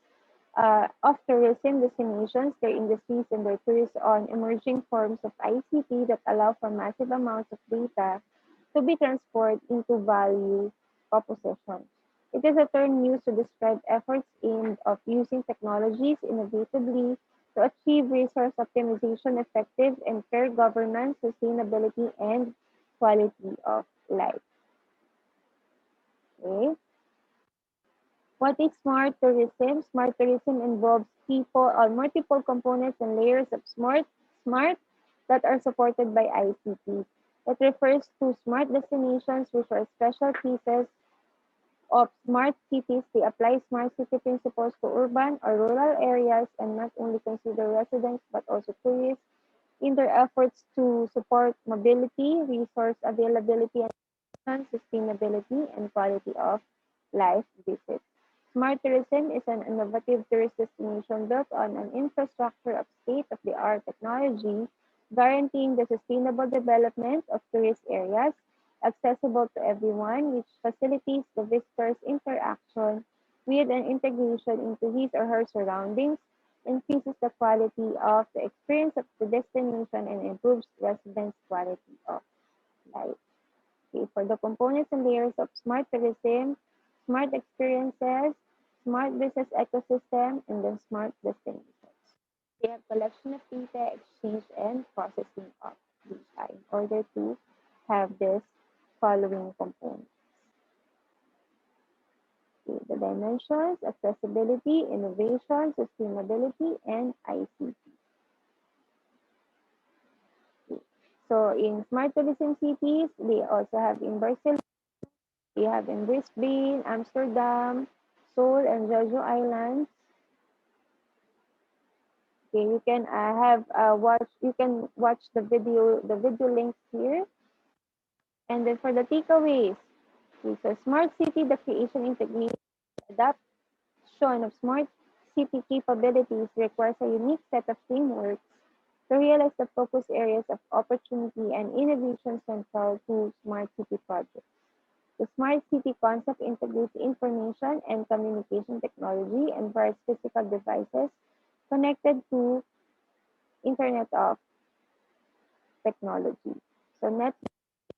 of tourism destinations, their industries, and their tourists on emerging forms of ICT that allow for massive amounts of data to be transformed into value propositions. It is a term used to describe efforts aimed of using technologies innovatively to achieve resource optimization, effective and fair governance, sustainability, and quality of life. Okay. What is smart tourism? Smart tourism involves people or multiple components and layers of smart that are supported by ICT. It refers to smart destinations, which are special pieces of smart cities. They apply smart city principles to urban or rural areas and not only consider residents but also tourists in their efforts to support mobility, resource availability, and sustainability and quality of life visits. Smart tourism is an innovative tourist destination built on an infrastructure of state-of-the-art technology, guaranteeing the sustainable development of tourist areas, accessible to everyone, which facilitates the visitor's interaction with and integration into his or her surroundings, increases the quality of the experience of the destination, and improves residents' quality of life. Okay, for the components and layers of smart tourism, smart experiences, smart business ecosystem, and then smart destinations. They have collection of data, exchange, and processing of data in order to have this following components. Okay, the dimensions, accessibility, innovation, sustainability, and ICT. Okay. So in smart tourism cities, they also have in Barcelona, we have in Brisbane, Amsterdam, Seoul, and Jeju Islands. Okay, you can you can watch the video links here. And then for the takeaways, okay, so smart city, the creation, integration, adoption of smart city capabilities requires a unique set of frameworks to realize the focus areas of opportunity and innovation central to smart city projects. The smart city concept integrates information and communication technology and various physical devices connected to Internet of Technology. So net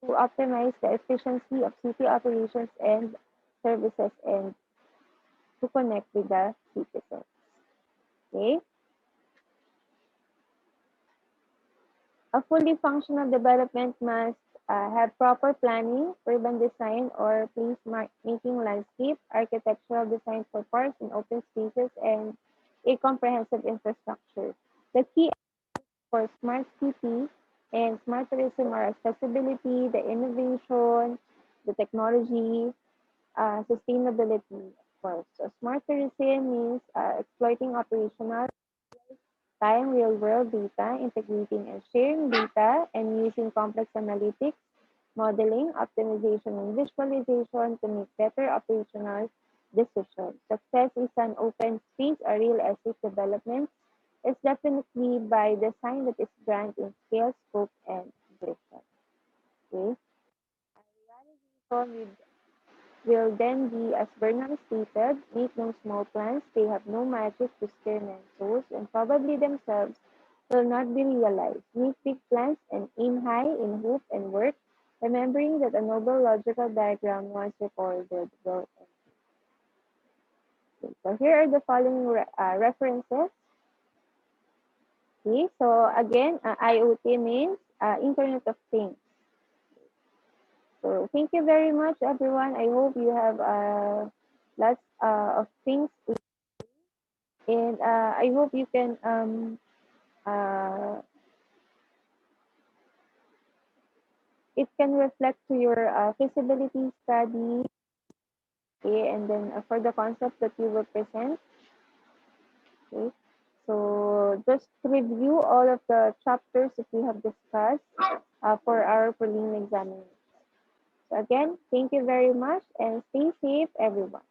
to optimize the efficiency of city operations and services and to connect with the citizens. Okay? A fully functional development must have proper planning, urban design, or making landscape, architectural design for parks and open spaces, and a comprehensive infrastructure. The key for smart city and smart tourism are accessibility, the innovation, the technology, sustainability, of course. So smart tourism means exploiting operational time real-world data, integrating and sharing data, and using complex analytics, modeling, optimization, and visualization to make better operational decisions. Success is an open space, a real estate development is definitely by design that is grand in scale, scope, and vision. Okay? Realization will then be, as Bernard stated, make no small plans, they have no magic to scare mentors, and probably themselves will not be realized. Make big plans and aim high in hope and work, remembering that a noble logical diagram once recorded will end. Okay, so here are the following references. Okay, so again, IoT means Internet of Things. So thank you very much, everyone. I hope you have lots of things, and I hope you can uh, it can reflect to your feasibility study, okay, and then for the concept that you will present. Okay, so just review all of the chapters that we have discussed for our prelim examination. So again, thank you very much and stay safe, everyone.